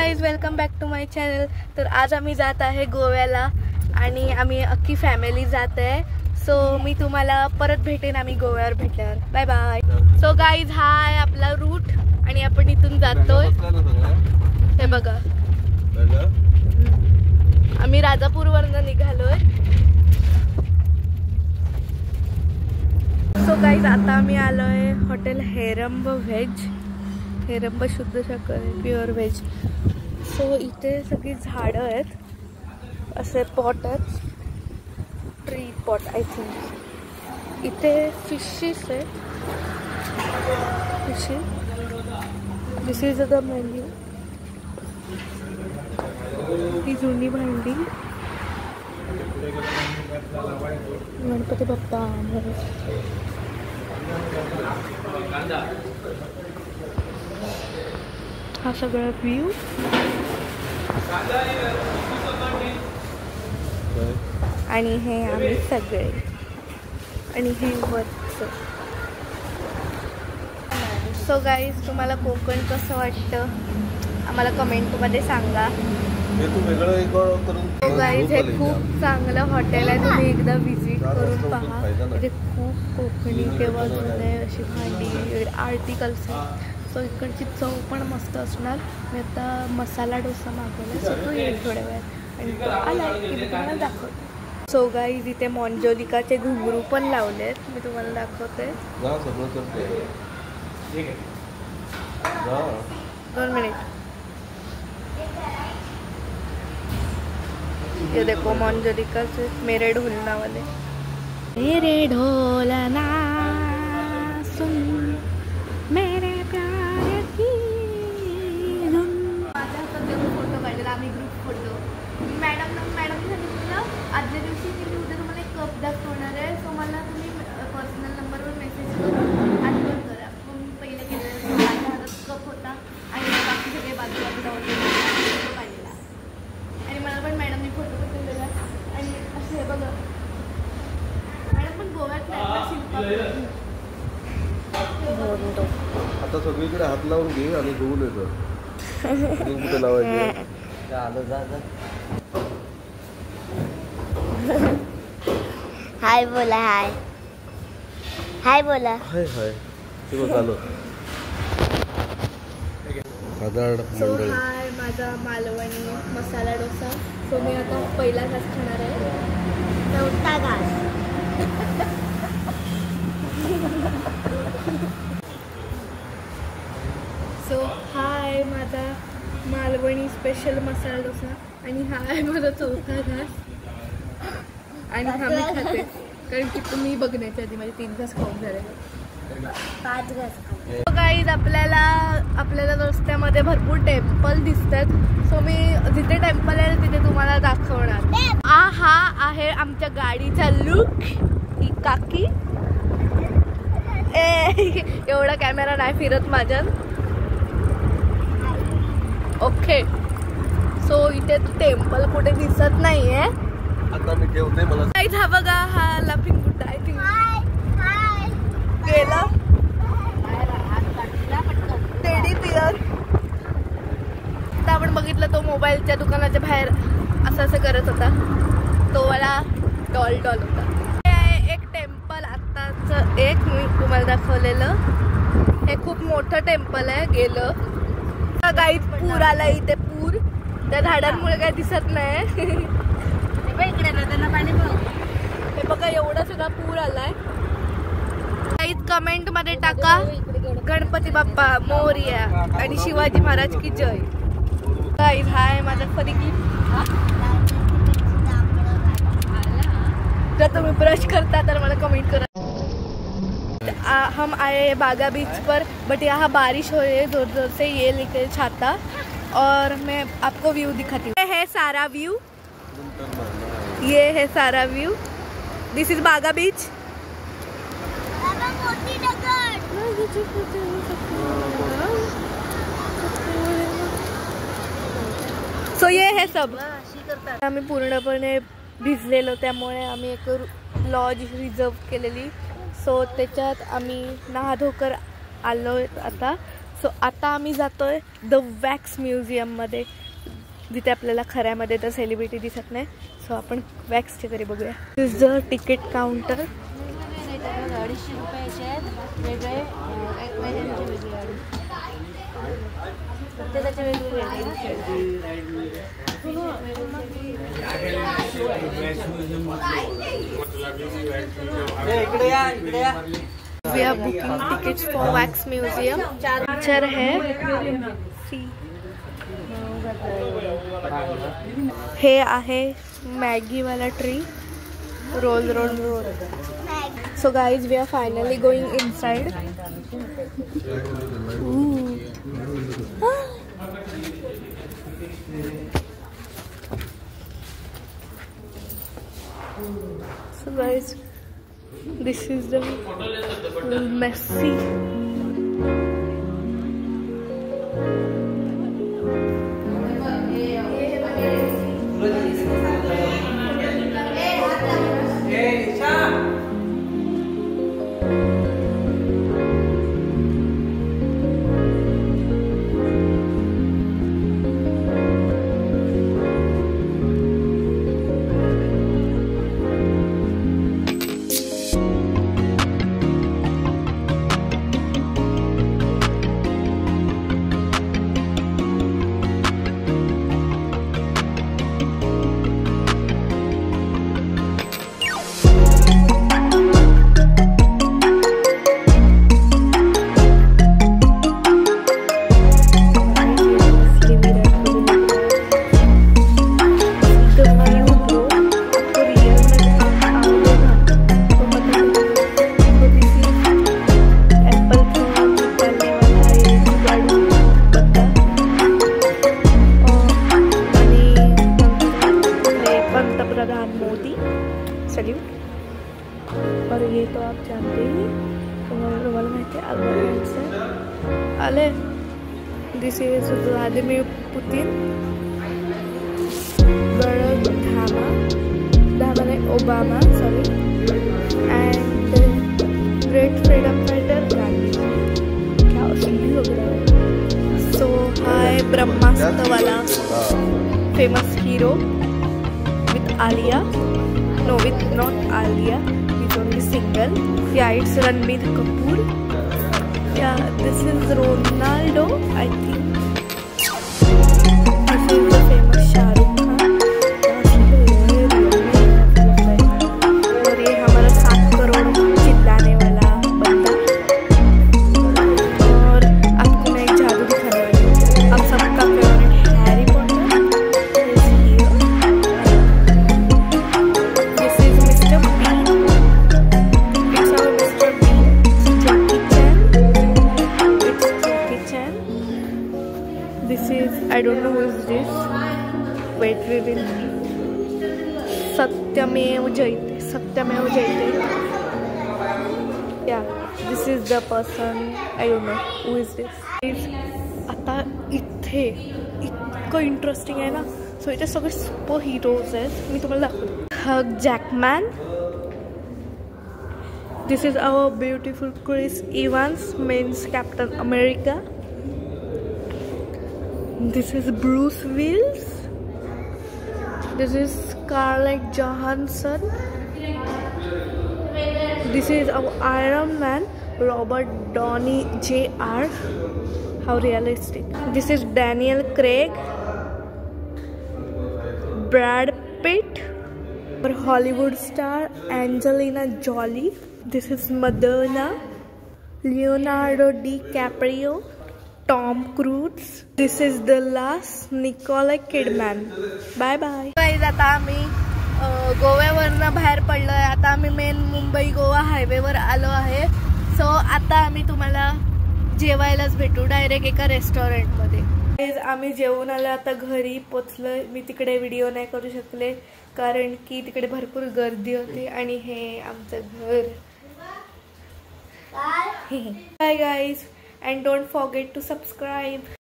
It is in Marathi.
Guys, welcome back to my channel. तर आज आम्ही जात आहे गोव्याला आणि आम्ही अख्खी फॅमिली जात आहे। सो मी तुम्हाला परत भेटेन आम्ही गोव्यावर भेटल्यावर। Bye bye. सो गाईज, हा आहे आपला रूट आणि आपण इथून जातोय। हे बघा, आम्ही राजापूरवरून निघालोय। सो गाईज, आता आम्ही आलोय हॉटेल हेरंब व्हेज। हेरंब शुद्ध शाकाहारी प्युअर व्हेज। सो इथे सगळी झाडं आहेत, असे पॉट आहेत, ट्री पॉट आय थिंक। इथे फिशेस आहेत, fishes. This is the menu. ही जुनी भांडी, गणपती बाप्पा। हा सगळा व्ह्यू आणि हे आम्ही सगळे आणि हे वरचं। सो गाईज, तुम्हाला कोकण कसं वाटतं आम्हाला कमेंटमध्ये सांगा। सो गाईज, हे खूप चांगलं हॉटेल आहे, तुम्ही एकदा विजिट करून पहा। इथे खूप कोकणी किंवा जुने अशी भांडी, आर्टिकल्स। सो इकडची चव पण मस्त असणार। मी आता मसाला डोसा मागवला, सो तो येईल थोड्या वेळात आणि तो आला की मी तुम्हाला दाखवते। सो गाईज, इथे मॉन्जोलिकाचे घुंगरू पण लावलेत, मी तुम्हाला दाखवते। 2 मिनिट। ये देखो, मॉन्जोलिकाचे मेरे ढोलना वाले। मेरे ढोलना सुन मेरे प्यार की धुन। माझा सध्या फोटो काढलेला आम्ही, ग्रुप फोटो। मॅडमने सांगितलं आदल्या दिवशी मी उद्या तुम्हाला एक कप दाखवणार आहे। सो मला तुम्ही पर्सनल नंबरवर मेसेज करून आठवण करा। मग मी पहिले केलेलं माझ्या हातात कप होता आणि बाकी सगळे बाजूबाजूला फोटो काढलेला आणि मला पण मॅडमने फोटो पण दिलेला। आणि असे बघा, मॅडम पण गोव्यात नाही, आता सगळीकडे हात लावून घे आणि धुवून येतो। कुठे लावायचे? हाय बोला, हाय हाय बोला, हाय हाय। ते बघ आलो साधारण मंडळी। हाय, माझा मालवणी मसाला डोसा। सो मी आता पहिला घास खाणार आहे, चौथा घास। सो हाय, माझा मालवणी स्पेशल मसाला डोसा आणि हा आहे माझा चौथा घास आणि हा मी खाते कारण की तुम्ही बघण्याच्या आधी माझे 3 घास खाऊन झाले, 5 घास। गाईज, आपल्याला रस्त्यामध्ये भरपूर टेम्पल दिसतात। सो मी जिथे टेम्पल आहे तिथे तुम्हाला दाखवणार। हा आहे आमच्या गाडीचा लुक। ही काकी, एवढा कॅमेरा नाही फिरत माझ्यात। ओके, सो इथे टेम्पल कुठे दिसत नाहीये। आता मी ठेवते मला। गाईज, हा बघा, हा लाफिंग बुड्डा आय थिंक गेला। टेडी बियर, आता आपण बघितलं तो मोबाईलच्या दुकानाच्या बाहेर असं करत होता, तो वाला डॉल होता। हे आहे एक टेम्पल, आत्ताच एक मी तुम्हाला दाखवलेलं। हे खूप मोठं टेम्पल आहे, गेलं। गाईज, पूर आला इथे, पूर त्या झाडांमुळे काही दिसत नाही। हे बघा, एवढा सगळा पूर आलाय। गाईज, कमेंट मध्ये टाका गणपती बाप्पा मोरया आणि शिवाजी महाराज की जय। गाईज, हा आहे माझा फरीकी। जर तुम्ही ब्रश करता तर मला कमेंट करा। हम आए बागा बीच पर, बट यहाँ बारिश हो रही है, जोर जोर से, ये लेके छाता। और मैं आपको व्यू दिखाती हूँ। ये है सारा व्यू, ये है सारा व्यू। दिस इज बागा बीच। सो ये है सब। आम्ही पूर्णपणे भिजलेलो, त्यामुळे आम्ही एक लॉज रिझर्व केलेली। सो त्याच्यात आम्ही नहा धोकर आलो आता। सो आता आम्ही जातोय द वॅक्स म्युझियममध्ये, जिथे आपल्याला खऱ्यामध्ये तर सेलिब्रिटी दिसत नाही. सो आपण वॅक्सचे घरी बघूया. This is the ticket counter. 250 रुपयाचे आहेत वेगळे, एक महिन्याचे वेगळे आणि प्रत्येकाचे we are booking tickets for wax museum. Picture है हे आहे मॅगी वाला tree. Roll roll roll. So guys, we are finally going inside. So guys, this is the messy. और ये तो आप जानते ही, तुम्हाला माहिती आहे अल्बर्ट आले. दिस इज व्लादिमीर पुतिन, बराक धामा Obama sorry, end great freedom fighter Gandhi. क्या असली लग रहा है. सो हाय ब्रह्मास्त्र वाला famous hero with Alia. No, with not Alia. He's only single. Yeah, it's Ranbir Kapoor. Yeah, this is Ronaldo, I think. This is the famous Shah Rukh Khan. और ये हमारा 7 करोड़ चिल्लाने वाला बंदा. और आपको मैं एक जादू दिखाने वाली हूँ. आप सबका favourite Harry Potter. I don't know who is this. Wait, we will. Satyameva Jayate. Yeah, this is the person. I don't know who is this. आता इथे इतकं इंटरेस्टिंग आहे ना. सो इथे सगळे सुपर हिरोज आहेत. मी तुम्हाला दाखवते. Hugh Jackman. This is our beautiful Chris Evans, men's Captain America. This is Bruce Willis. This is Scarlett Johansson. This is our Iron Man, Robert Downey Jr. How realistic. This is Daniel Craig, Brad Pitt, our Hollywood star Angelina Jolie. This is Madonna, Leonardo DiCaprio, Tom Cruise. This is the last Nicole Kidman. Bye bye. Guys, आता आम्ही गोव्यावरनं बाहेर पडलोय. आता आम्ही मेन मुंबई गोवा हायवेवर आलो आहे. सो आता आम्ही तुम्हाला जेवायलाच भेटू डायरेक्ट एका रेस्टॉरंटमध्ये. आम्ही जेवून आलो. आता घरी पोचलोय. मी तिकडे व्हिडिओ नाही करू शकले कारण की तिकडे भरपूर गर्दी होती. आणि हे आमचं घर. Bye guys. And don't forget to subscribe.